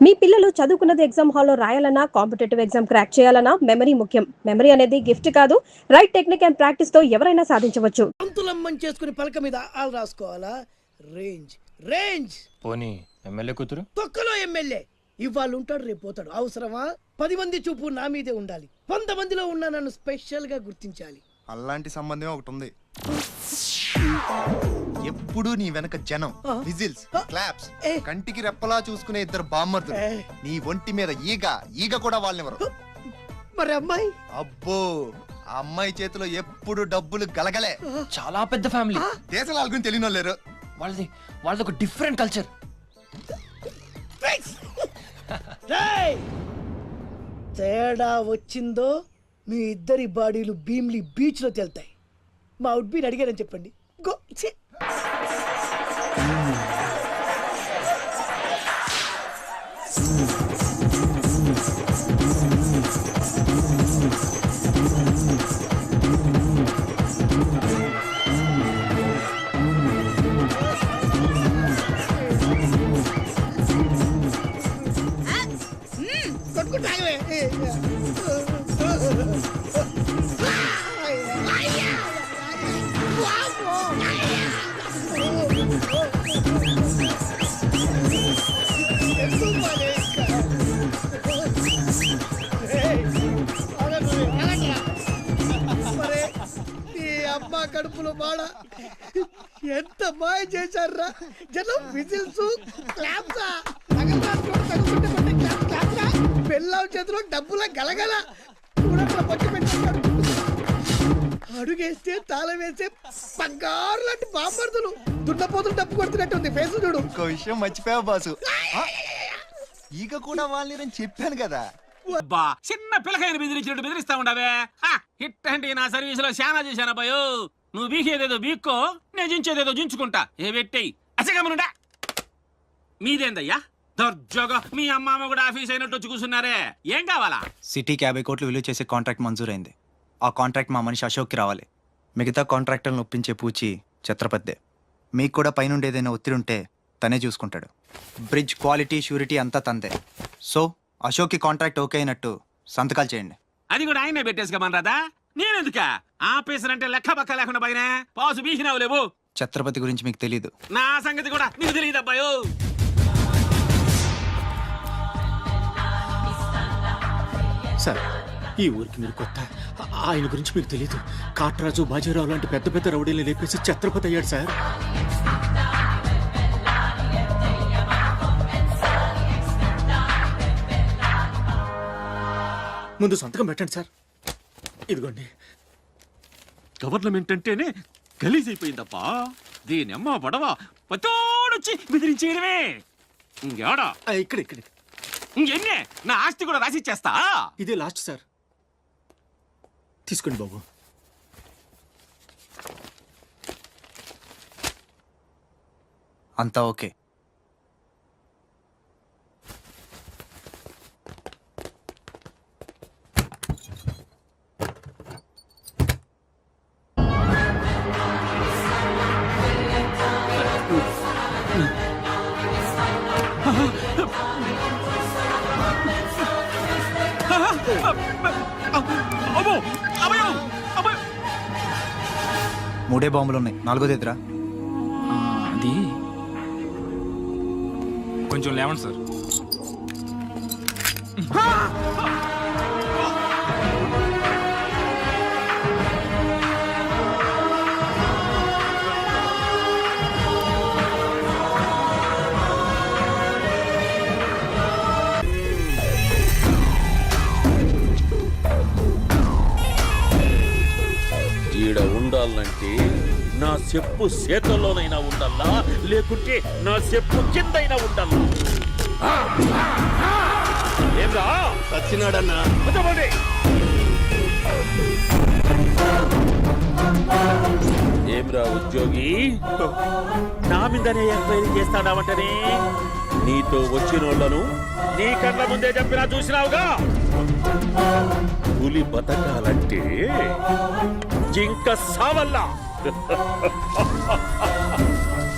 మీ పిల్లలు చదువుకున్నది ఎగ్జామ్ హాల్లో రాయాలన్నా కాంపిటేటివ్ ఎగ్జామ్ క్రాక్ చేయాలన్నా మెమరీ ముఖ్యం. మెమరీ అనేది గిఫ్ట్ కాదు, రైట్ టెక్నిక్ అండ్ ప్రాక్టీస్ తో ఎవరైనా సాధించవచ్చు. అంతులమ్మని చేసుకుని పలక మీద ఆలు రాసుకోవాలా? Range range. పోనీ ఎమ్మెల్యే కూతురు తొక్కలో ఎమ్మెల్యే ఇవాళ ఉంటాడు, రేపు పోతాడు. అవసరమా? 10 మంది చూపు నా మీదే ఉండాలి. 100 మందిలో ఉన్న నన్ను స్పెషల్ గా గుర్తించాలి. అలాంటి సంబంధం ఒకటి ఉంది. ఎప్పుడు నీ వెనక జనం, విజిల్స్, క్లాప్స్, కంటికి రెప్పలా చూసుకునే ఇద్దరు బామ్మర్దులు. నీ ఒంటి మీద ఈగ కూడా వాళ్ళెవరు. మరి అమ్మాయి? అబ్బో, ఆ అమ్మాయి చేతిలో ఎప్పుడు డబ్బులు గలగలే. చాలా పెద్ద ఫ్యామిలీ. దేశాల గురించి తెలియని లేరు. వాళ్ళది ఒక డిఫరెంట్ కల్చర్. తేడా వచ్చిందో మీ ఇద్దరి బాడీలు భీమ్లీ బీచ్ లో తేలుతాయి. మా ఉడ్బీని అడిగారని చెప్పండి. గో. అమ్మా కడుపులో బాడ ఎంత మాయ చేశారా జనం. విజిల్స్, క్లాప్సా, పెళ్ళాం చేతిలో డబ్బుల గలగల. అడుగేస్తే తాళం వేస్తే బంగారు లాంటి బాంబర్దులు. దున్నపోతులు డబ్బు కొడుతున్నట్టు ఉంది ఫేస్ చూడు. ఇంకో విషయం మర్చిపోయావు బాసు, ఈగ కూడా వాళ్ళని చెప్పాను కదా. చిన్న పిల్లకాయని బెదిరించినట్టు బెదిరిస్తా ఉండవే. హిట్ అంటే నా సర్వీస్ లో శానా చేశాను అబ్బాయో. నువ్వు బీకేదేదో బీక్కో, నేను జించేదేదో జించుకుంటా. ఏ పెట్టేయి అసగమనుండా. మీదేందయ్యా దర్జోగా మీ అమ్మ కూడా ఆఫీస్ అయినట్టు వచ్చి కూర్చున్నారే. ఏం కావాలా? సిటీకి 50 కోట్లు విలువ చేసే కాంట్రాక్ట్ మంజూరైంది. ఆ కాంట్రాక్ట్ మా మనిషి అశోక్కి రావాలి. మిగతా కాంట్రాక్టర్లను ఒప్పించే పూచి ఛత్రపతిదే. మీకు కూడా పైనుండి ఏదైనా ఒత్తిడి ఉంటే తనే చూసుకుంటాడు. బ్రిడ్జ్ క్వాలిటీ, ష్యూరిటీ అంతా తందే. సో అశోక్కి కాంట్రాక్ట్ ఓకే అయినట్టు సంతకాలు చేయండి. అది కూడా ఆయనే పెట్టేసుకోమనరాదా? నేనెందుక? ఆఫీసర్ అంటే లెక్క పక్క లేకుండా పైన పాసు బీసినావు లేవు. ఛత్రపతి గురించి మీకు తెలీదు. నా సంగతి కూడా నీకు తెలియదు అబ్బాయో. సార్, ఈ ఊరికి మీరు కొత్త. ఆయన గురించి మీకు తెలీదు. కాట్రాజు, బాజీరావు లాంటి పెద్ద పెద్ద రౌడీలు లేపేసి ఛత్రపతి అయ్యాడు సార్. ముందు సంతకం పెట్టండి సార్. ఇదిగోండి. గవర్నమెంట్ అంటేనే గలీజ్ అయిపోయిందప్పా. దీని అమ్మ పడవ పతోడొచ్చి బెదిరించేయడమే. ఇంకేడా ఇక్కడ ఇంకెన్నే నా ఆస్తి కూడా రాసిచ్చేస్తా. ఇదే లాస్ట్ సార్. తీసుకోండి బాబు. అంతా ఓకే. మూడే బాంబులు ఉన్నాయి, 4ది ఎదురా. అది కొంచెం లేవండి సార్. ఈడ ఉండాలంటే నా చెప్పు చేతల్లోనైనా ఉండాలా, లేకుంటే నా చెప్పు కిందైనా ఉండాలా. ఏమ్రా సచ్చినాడన్నా? ఏమ్రా ఉద్యోగి, నా మీదనే ఎంక్వైరీ చేస్తాడావంటనే? నీతో వచ్చిన వాళ్ళను నీ కళ్ళ ముందే చెప్పినా చూసినావుగా. పులి బతకాలంటే జింక సావల్లా.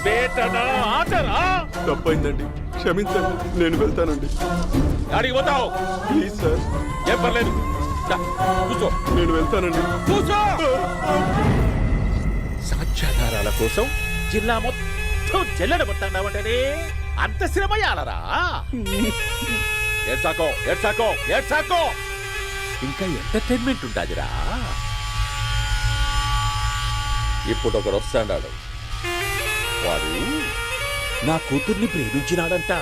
బేటనా ఆటరా తప్పైందండి, క్షమించండి, నేను వెళ్తానండి. అడిగి పోతావు ప్లీజ్ సార్, ఏం పర్లేదు దా, కూర్చో నేను వెళ్తానండి. కూర్చో సాక్ష్యాధారాల కోసం జిల్లా మొత్తం చెల్లడబట్టావంటే అంత శ్రమయాలరా ఏడ్సాకో ఏడ్సాకో ఏడ్సాకో ఇంకా ఎంటర్టైన్మెంట్ ఉండాదిరా. ఇప్పుడు ఒకడు వస్తాడాడు, వాడు నా కూతుర్ని ప్రేమించినాడంట.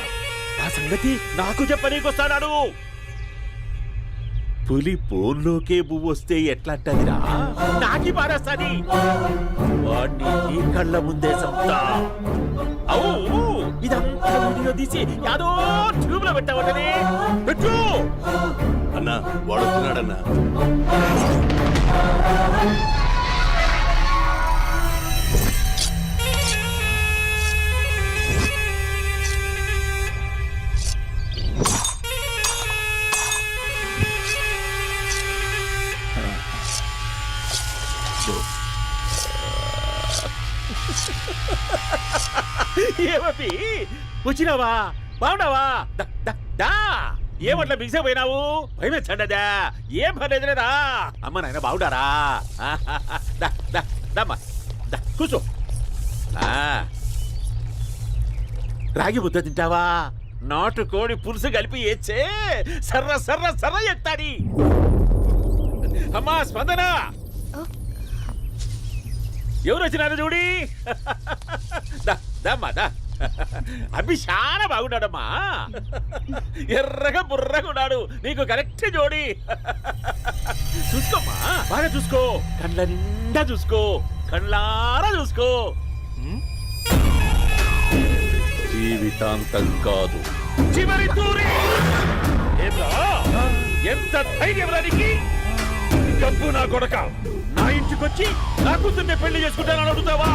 ఆ సంగతి నాకు చెప్పనీకొస్తాడాడు. పులి పోన్లోకే పువ్వు వస్తే ఎట్లాంటదిరా, నాకి పారేస్తాది. వాడిని నీ కళ్ళ ముందే సంతా. అవు ఇదంతా వీడియో తీసి యాదో ట్యూబ్ లో పెట్టావటనే పెట్టు. అన్నా, వాడుతున్నాడన్నా. ఏమీ వచ్చినావా, బాగున్నావా? ఏమట్లా బిగిసే పోయినావు? భయమేచ్చండదా? ఏం పర్లేదులేదా? అమ్మ నాయన బాగుండారా? దమ్మా కూర్చో. రాగి ముద్ద తింటావా? నాటు కోడి పులుసు కలిపి ఏచ్చే సర్ర సర్ర సర్ర ఎత్తాడి. అమ్మా స్పందన, ఎవరు వచ్చినారు చూడి. దమ్మా దా. అభి చాలా బాగున్నాడమ్మా, ఎర్రగా బుర్రగా ఉన్నాడు. నీకు కరెక్ట్ జోడి. చూసుకోమ్మా, బాగా చూసుకో, కండ్ల నిండా చూసుకో, కండ్లారా చూసుకో. జీవితాంతం కాదు, చివరి తూరి. ఎంత ధైర్యం రానికి? డబ్బు నా కొడక, నా ఇంటికొచ్చి నా కూతుర్ని పెళ్లి చేసుకుంటానని అడుగుతావా?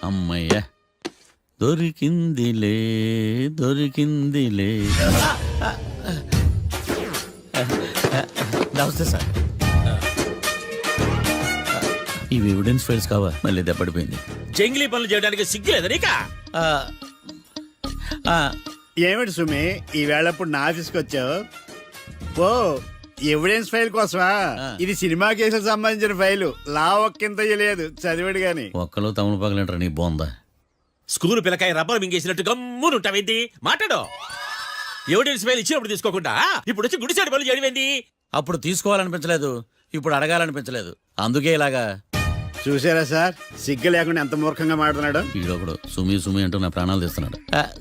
అమ్మయ్య, దొరికిందిలే దొరికిందిలే. నమస్తే సార్, ఇవి ఎవిడెన్స్ ఫైల్స్ కావా? మళ్ళీ దెబ్బడిపోయింది. జంగిలీ పనులు చేయడానికి సిగ్గులేదు నీకా? ఏమిటి సుమి, ఈ వేళప్పుడు నా ఆఫీస్కి వచ్చావు? ఓ, ఎవిడెన్స్ ఫైల్ కోసమా? ఇది సినిమా కేసులకు సంబంధించిన ఫైలు. లా ఒక్కింత లేదు, చదివాడు గాని. ఒక్కలో తమను పగలంటారు నీ బోందా. School పిల్లకాయ rubber మింగేసినట్టు గమ్మునుంటావేంటి? మాట్లాడు. ఎవిడెన్స్ ఫైల్ ఇచ్చినప్పుడు తీసుకోకుండా ఇప్పుడు వచ్చి గుడిసాడు పనులు చేయడమేంటి? అప్పుడు తీసుకోవాలనిపించలేదు, ఇప్పుడు అడగాలనిపించలేదు, అందుకే ఇలాగా. చూసారా సార్, సిగ్గు లేకుండా ఎంత మూర్ఖంగా మాట్లాడుతున్నాడు. ఈడొకడు సుమి సుమి అంటూ నా ప్రాణాలు తీస్తున్నాడు.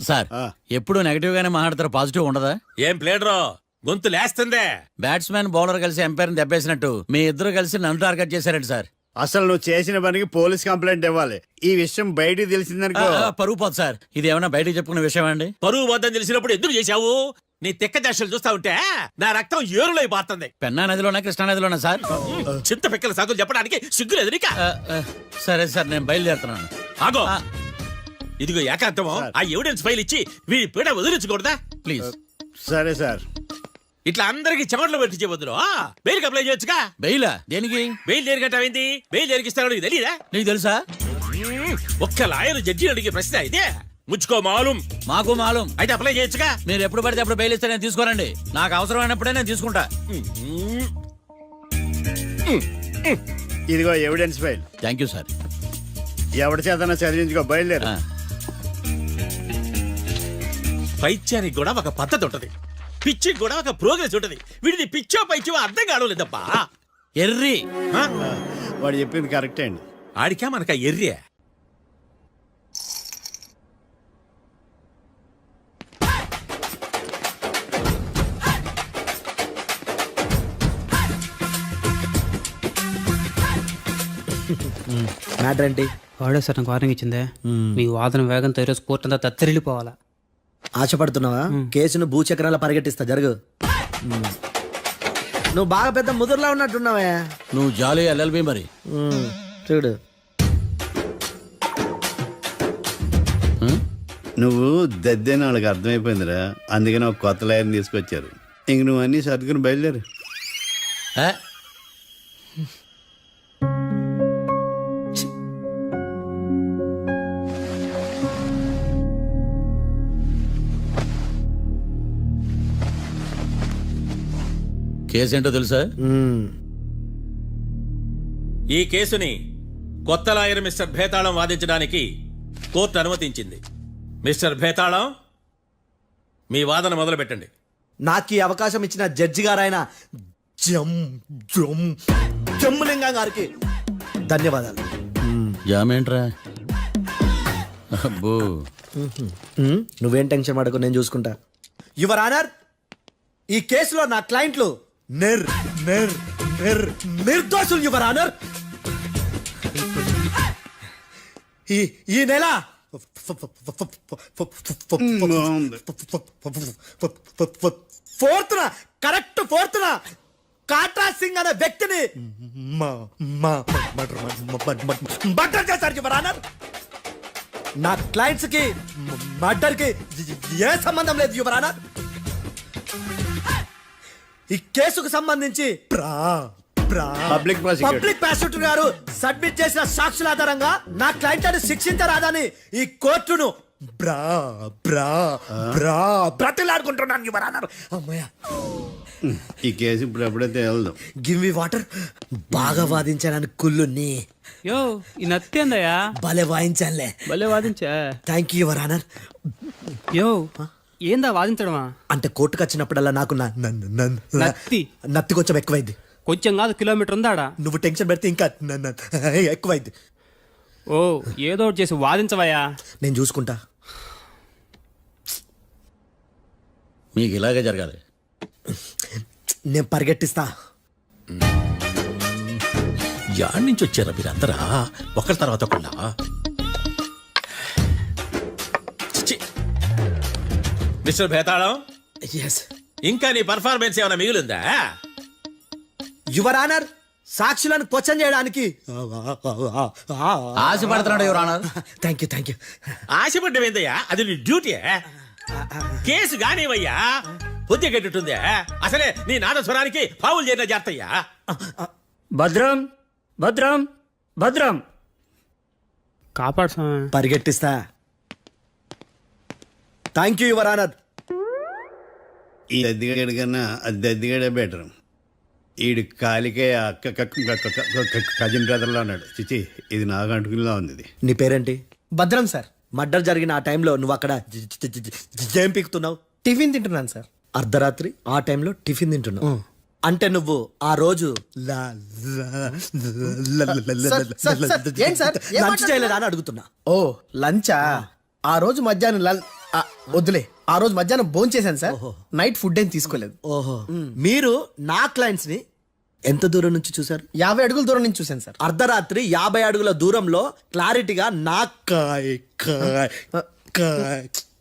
సార్, ఆ. ఎప్పుడు నెగటివ్ గానే మాట్లాడతారు, పాజిటివ్ ఉండదా? ఏం ప్లేడరో గొంతు లేస్తుందే. బ్యాట్స్మెన్ బౌలర్ కలిసి ఎంపైర్ దెబ్బేసినట్టు మీ ఇద్దరు కలిసి నన్ను టార్గెట్ చేశారండి సార్. అసలు నువ్వు చేసిన పనికి పోలీస్ కంప్లైంట్ ఇవ్వాలి. ఈ విషయం బయటికి తెలిసిందనుకో పరువు పోదు సార్. ఇది ఏమైనా బయటకు చెప్పుకున్న విషయం అండి? పరువు వద్దని తెలిసినప్పుడు ఎందుకు చేశావు? నీ తెక్క దశలు చూస్తా ఉంటే నా రక్తం ఏరులై పారుతుంది. పెన్నా నదిలోనా కృష్ణా నదిలోనా సార్? చింత పిక్కల సాగులు చెప్పడానికి సిగ్గులేదు నీకా? సరే సార్, నేను బయలుదేరుతున్నాను. ఆగో, ఇదిగో ఏకాంతమో, ఆ ఎవిడెన్స్ ఫైల్ ఇచ్చి వీడి పీడ వదిలించకూడదా? ప్లీజ్. సరే సార్. ఇట్లా అందరికి చెమటలు పెట్టించే బదులు బెయిల్కి అప్లై చేయొచ్చుగా. బెయిలా? దేనికి? బెయిల్ దేనికంటావేంది? బెయిల్ దేనికిస్తాడో నీకు తెలీదా? నీకు తెలుసా? ఒక్క లాయర్ జడ్జి అడిగే ప్రశ్న ఇదే. ముచ్చుకో మాలూం. మాకు మాలూం. అయితే అప్లై చేయొచ్చుగా. మీరు ఎప్పుడు పడితే అప్పుడు బెయిల్ ఇస్తే నేను తీసుకోరండి. నాకు అవసరమైనప్పుడే నేను తీసుకుంటా. ఇదిగో evidence file. Thank you sir. ఎవరి చేతనా చదివించుకో, బయలుదేరు. పైత్యానికి కూడా ఒక పద్ధతి ఉంటది, పిచ్చికి కూడా ఒక ప్రోగ్రెస్ ఉంటది. వీడిది పిచ్చో పైచో అర్థం కావలేదప్పా. ఎర్రి. వాడు చెప్పింది కరెక్టే అండి. ఆడికా మనక ఎర్రే. మ్యాటర్ ఏంటి? వాడే సార్ నాకు వార్నింగ్ ఇచ్చిందే మీ వాదన వేగంతో ఈరోజు కోర్టు అంతా తత్తరిల్లిపోవాలా. ఆశపడుతున్నావా? కేసును భూచక్రాల పరిగెట్టిస్తా, జరుగు. నువ్వు బాగా పెద్ద ముదురులా ఉన్నట్టున్నావే. నువ్వు జాలి ఎల్ఎల్బి మరి. చూడు, నువ్వు దద్దని వాళ్ళకి అర్థమైపోయిందిరా, అందుకని ఒక కొత్త లాయర్ని తీసుకొచ్చారు. ఇంక నువ్వు అన్నీ సర్దుకుని బయలుదేరు. ఏ? కేసు ఏంటో తెలుసా? ఈ కేసుని కొత్త లాయర్ మిస్టర్ భేతాళం వాదించడానికి కోర్టు అనుమతించింది. మిస్టర్ భేతాళం, మీ వాదన మొదలు పెట్టండి. నాకు ఈ అవకాశం ఇచ్చిన జడ్జి గారైన జమ్ములింగం గారికి ధన్యవాదాలు. జామేంట్రా? అబ్బో, నువ్వేం టెన్షన్ పడకు, నేను చూసుకుంటా. యువర్ ఆనర్, ఈ కేసులో నా క్లయింట్లు నిర్దోషులు యువర్ ఆనర్. ఈ నెల ఫోర్త్న కాట్రా సింగ్ అనే వ్యక్తిని మర్డర్ చేశారు యువర్ ఆనర్. నా క్లయింట్స్ కి మర్డర్ కి ఏ సంబంధం లేదు యువర్ ఆనర్. ఈ కేసుకు సంబంధించి పబ్లిక్ ప్రాసిక్యూటర్ గారు సబ్మిట్ చేసిన సాక్షుల ఆధారంగా నా క్లయింట్ అని శిక్షించరాదని ఈ కోర్టును బ్రతిలాడుకుంటున్నాను యువర్ ఆనర్. అమ్మయ్య, ఈ కేసు ఇప్పుడు ఎప్పుడైతే వెళ్దాం. Give me water. బాగా వాదించానని కుళ్ళుని యో ఈ నత్తేందయ్యా? భలే వాయించానులే. భలే వాదించా. Thank you your honour. యో ఏందా వాదించడమా? అంటే కోర్టుకు వచ్చినప్పుడల్లా నాకు నత్తి కొంచెం ఎక్కువైంది. కొంచెం కాదు, కిలోమీటర్ ఉందాడా. నువ్వు టెన్షన్ పెడితే ఇంకా ఎక్కువైంది. ఓ ఏదో ఒకటి చేసి వాదించవయ్యా. నేను చూసుకుంటా. మీకు ఇలాగే జరగాలి. నేను పరిగెట్టిస్తా. యాడ్ నుంచి వచ్చారా మీరందరా ఒకరి తర్వాత ఒకళ్ళ? మిస్టర్ భేతాళం, ఇంకా నీ పర్ఫార్మెన్స్ ఏమైనా మిగిలిందా? యువర్ ఆనర్, సాక్షులను క్వశ్చన్ చేయడానికి ఆశపడుతున్నాడు యువర్ ఆనర్. Thank you. ఆశపడ్డం ఏందయ్యా? అది నీ డ్యూటీ. కేసు గానివయ్యా, బుద్ధి గట్టుందే. అసలే నీ నాదస్వరానికి పావులు చేరిన జాతయ్యా. భద్రం భద్రం భద్రం కాపాడు. పరిగెట్టిస్తా. Thank you your honour. ఈ దద్దిగాడి కన్నా అది దద్దిగాడే బెటర్. ఈడు కాలికే కజిన్ బ్రదర్లో అన్నాడు. చిచి, ఇది నాకు అంటుకునిలా ఉంది. ఇది నీ పేరేంటి? భద్రం సార్. మర్డర్ జరిగిన ఆ టైంలో నువ్వు అక్కడ ఏం పీకుతున్నావు? టిఫిన్ తింటున్నాను సార్. అర్ధరాత్రి ఆ టైంలో టిఫిన్ తింటున్నావు అంటే నువ్వు ఆ రోజు లంచ్ చేయలేదా అని అడుగుతున్నా. ఓ లంచా? ఆ రోజు మధ్యాహ్నం వద్దులే, ఆ రోజు మధ్యాహ్నం భోంచేశాను సార్. నైట్ ఫుడ్ ఏం తీసుకోలేదు. ఓహో, మీరు నా క్లయింట్స్ ని ఎంత దూరం నుంచి చూసారు? 50 అడుగుల దూరం నుంచి చూశాను సార్. అర్ధరాత్రి 50 అడుగుల దూరంలో క్లారిటీగా నా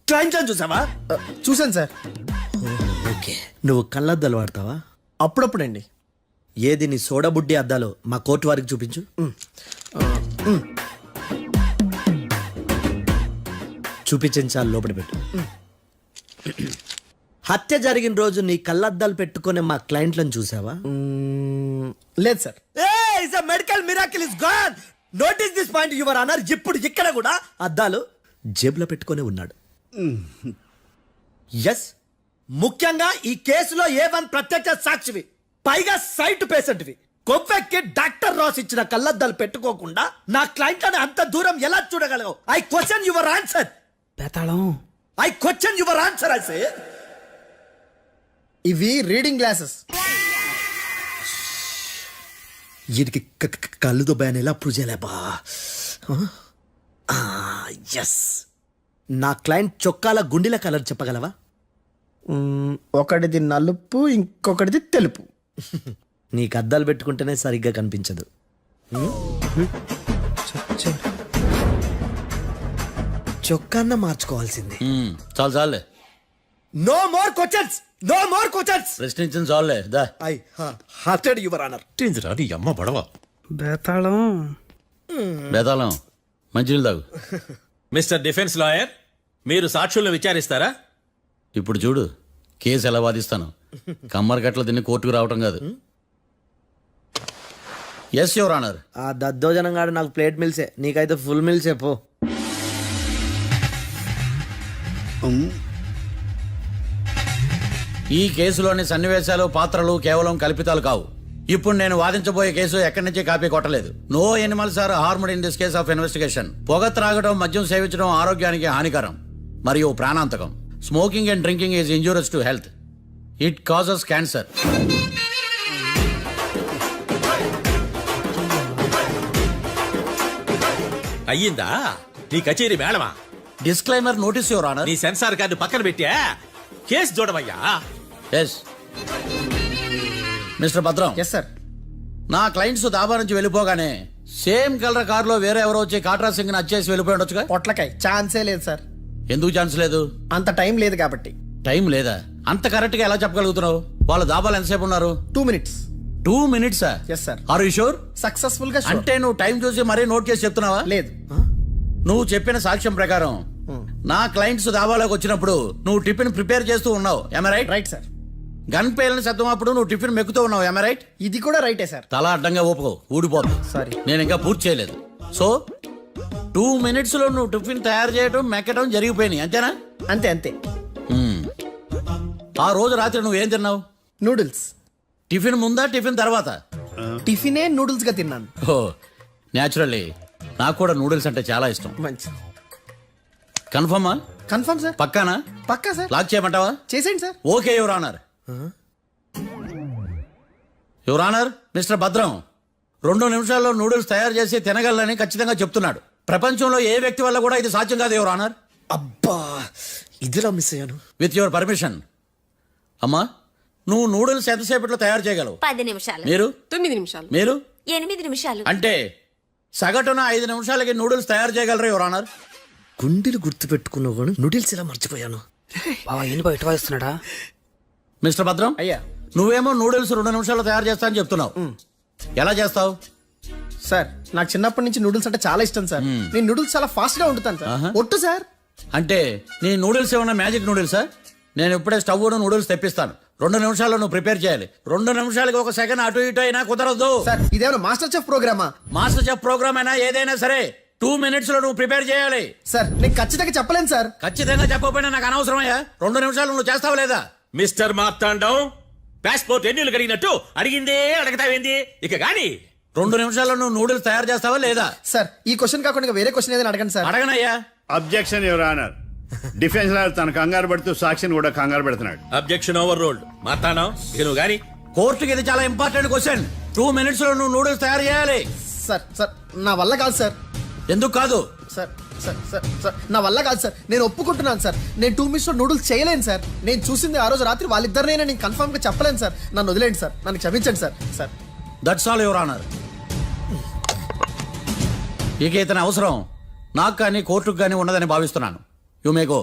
క్లయింట్స్ అని చూసావా? చూశాను సార్. ఓకే, నువ్వు కళ్ళద్దాలు వాడతావా? అప్పుడప్పుడండి. ఏది నీ సోడబుడ్డి అద్దాలు మా కోర్టు వారికి చూపించు. చూపించాలి, లోపల పెట్టు. హత్య జరిగిన రోజు నీ కళ్ళద్దాలు పెట్టుకునే మా క్లయింట్లను చూసావా? లేదు sir. Medical miracle is gone. Notice this point your honour. ఇప్పుడు ఇక్కడ కూడా అద్దాలు జేబులో పెట్టుకొని ఉన్నాడు. ఎస్, ముఖ్యంగా ఈ కేసులో A1 ప్రత్యక్ష సాక్షివి, పైగా సైట్ పేషెంట్వి. కొవ్వెక్కి డాక్టర్ రాస్ ఇచ్చిన కళ్ళద్దాలు పెట్టుకోకుండా నా క్లయింట్ అని అంత దూరం ఎలా చూడగలవు? I question your answer. బేతాళం, I question your answer. I say ఇవి రీడింగ్ గ్లాసెస్. వీటికి కళ్ళు దుబ్బాయని ఎలా ప్రూవ్ చేయలేబా? ఎస్, నా క్లయింట్ చొక్కాల గుండెల కలర్ చెప్పగలవా? ఒకటిది నలుపు, ఇంకొకటిది తెలుపు. నీకు అద్దాలు పెట్టుకుంటేనే సరిగ్గా కనిపించదు. చొక్కాన్న మార్చుకోవాల్సింది. చాలు చాలులే, no more questions, no more questions. ప్రశ్నించిన చాలులే దా. I hearted your honour. ఏందిరా నీ అమ్మ బడవ. బేతాళం బేతాళం మంచినీళ్ళు తాగు. మిస్టర్ డిఫెన్స్ లాయర్, మీరు సాక్షులను విచారిస్తారా? ఇప్పుడు చూడు కేసు ఎలా వాదిస్తాను. కమ్మరి గట్ల తిని కోర్టుకు రావటం కాదు. Yes your honour. ఆ దద్దోజనం గాడు నాకు ప్లేట్ మిల్సే, నీకైతే ఫుల్ మిల్సే పో. ఈ కేసులోని సన్నివేశాలు పాత్రలు కేవలం కల్పితాలు కావు. ఇప్పుడు నేను వాదించబోయే కేసు ఎక్కడి నుంచి కాపీ కొట్టలేదు. No animals are harmed in this case of investigation. పొగ త్రాగడం, మద్యం సేవించడం ఆరోగ్యానికి హానికరం మరియు ప్రాణాంతకం. Smoking and drinking is injurious to health. It causes cancer. అయ్యిందా నీ కచేరీ మేడమా? Disclaimer notice your honour. నీ సెన్సార్ కార్డు పక్కన పెట్టా కేసు చూడమయ్యా. Yes mister Bhadram. Yes sir. నా క్లయింట్స్ దాబా నుంచి వెళ్ళిపోగానే సేమ్ కలర్ కారులో వేరే ఎవరో వచ్చి కాట్రా సింగ్ వచ్చేసి వెళ్ళిపోయి ఉండొచ్చుగా. పొట్లకాయ ఛాన్సే లేదు సార్. ఎందుకు ఛాన్స్ లేదు? అంత టైం లేదు కాబట్టి. టైం లేదా? అంత కరెక్ట్ గా ఎలా చెప్పగలుగుతున్నావు? వాళ్ళ దాబాలు ఎంతసేపు ఉన్నారు? 2 minutes. 2 minutes? Yes sir. Are you sure? Successful గా sure. అంటే నువ్వు టైం చూసి మరీ నోట్ చేసి చెప్తున్నావా? లేదు. నువ్వు చెప్పిన సాక్ష్యం ప్రకారం నా క్లయింట్స్ దాబాలోకి వచ్చినప్పుడు నువ్వు టిఫిన్ ప్రిపేర్ చేస్తూ ఉన్నావు. Am I right? Right sir. Gun పేలిన శబ్దం అప్పుడు నువ్వు టిఫిన్ మెక్కుతూ ఉన్నావు. Am I right? ఇది కూడా రైటే సార్. తల అడ్డంగా ఊపుకో, ఊడిపోదు. Sorry. నేను ఇంకా పూర్తి చేయలేదు. సో 2 minutes లో నువ్వు టిఫిన్ తయారు చేయడం మెక్కడం జరిగిపోయినాయి, అంతేనా? అంతే అంతే. ఆ రోజు రాత్రి నువ్వేం తిన్నావు? నూడిల్స్. టిఫిన్ ముందా టిఫిన్ తర్వాత? టిఫినే నూడిల్స్ గా తిన్నాను. ఓ న్యాచురల్లీ నాకు కూడా నూడిల్స్ అంటే చాలా ఇష్టం. మంచి. కన్ఫర్మా? Confirm sir. పక్కానా? పక్కా సార్. లాక్ చేయమంటావా? చేసేయండి సార్. Okay your honour. Your honour, mister Bhadram 2 నిమిషాల్లో నూడిల్స్ తయారు చేసి తినగలని ఖచ్చితంగా చెప్తున్నాడు. ప్రపంచంలో ఏ వ్యక్తి వల్ల కూడా ఇది సాధ్యం కాదు యువర్ ఆనర్. అబ్బా ఇదిలా మిస్ అయ్యాను. With your permission. అమ్మా, నువ్వు నూడిల్స్ ఎంతసేపట్లో తయారు చేయగలవు? 10 నిమిషాలు. మీరు? 9 నిమిషాలు. మీరు? 8 నిమిషాలు. అంటే సగటున 5 నిమిషాలకి నూడిల్స్ తయారు చేయగలరు యువర్ ఆనర్. గుండెలు గుర్తు పెట్టుకున్నావు కానీ నూడిల్స్ ఇలా మర్చిపోయాను. బావా ఏంటి బయట వాయిస్తున్నాడా? మిస్టర్ భద్రం, అయ్యా. నువ్వేమో నూడిల్స్ 2 నిమిషాల్లో తయారు చేస్తా అని చెప్తున్నావు. ఎలా చేస్తావు? సార్ నాకు చిన్నప్పటి నుంచి నూడిల్స్ అంటే చాలా ఇష్టం సార్. నేను నూడిల్స్ చాలా ఫాస్ట్ గా వండుతాను సార్. ఒట్టు సార్. అంటే నీ నూడిల్స్ ఏమన్నా మ్యాజిక్ నూడిల్సా? నేను ఇప్పుడే స్టవ్ నూడిల్స్ తెప్పిస్తాను. 2 నిమిషాల్లో నువ్వు ప్రిపేర్ చేయాలి. 2 నిమిషాలకి 1 సెకండ్ అటు ఇటు అయినా కుదరదు. సార్ ఇదేమైనా మాస్టర్ చెఫ్ ప్రోగ్రామా? మాస్టర్ చెఫ్ ప్రోగ్రామ్ అయినా ఏదైనా సరే 2 minutes లో నువ్వు ప్రిపేర్ చేయాలి. సార్ నేను ఖచ్చితంగా చెప్పలేను సార్. ఖచ్చితంగా చెప్పకపోయినా నాకు అనవసరమయ్యా. 2 నిమిషాలు నువ్వు చేస్తావా లేదా? మిస్టర్ మార్తాండం, పాస్పోర్ట్ ఎన్నిళ్ళు కడిగినట్టు అడిగిందే అడగతావేంది? ఇక గాని 2 నిమిషాల్లో నువ్వు నూడిల్స్ తయారు చేస్తావా లేదా? సార్ ఈ క్వశ్చన్ కాకుండా ఇంకా వేరే క్వశ్చన్ ఏదైనా అడగండి సార్. అడగనయ్యా. Objection your honour. Defence lawyer తన కంగారు పడుతూ సాక్షిని కూడా కంగారు పెడుతున్నాడు. Objection over ruled. మార్తాండం, ఇక నువ్వు గాని. కోర్టుకి ఇది చాలా ఇంపార్టెంట్ క్వశ్చన్. 2 minutes లో నువ్వు నూడిల్స్ తయారు చేయాలి. సార్ సార్ నా వల్ల కాదు సార్. ఎందుకు కాదు? సార్ సార్ సార్ సార్ నా వల్ల కాదు సార్. నేను ఒప్పుకుంటున్నాను సార్. నేను 2 minutes లో నూడిల్స్ చేయలేను సార్. నేను చూసింది ఆ రోజు రాత్రి వాళ్ళిద్దరినే నేను కన్ఫర్మ్ గా చెప్పలేను సార్. నన్ను వదిలేండి సార్. నన్ను క్షమించండి sir. Sir that's all your honour. ఇక ఇతని అవసరం నాకు కానీ కోర్టుకు కానీ ఉన్నదని భావిస్తున్నాను. You may go.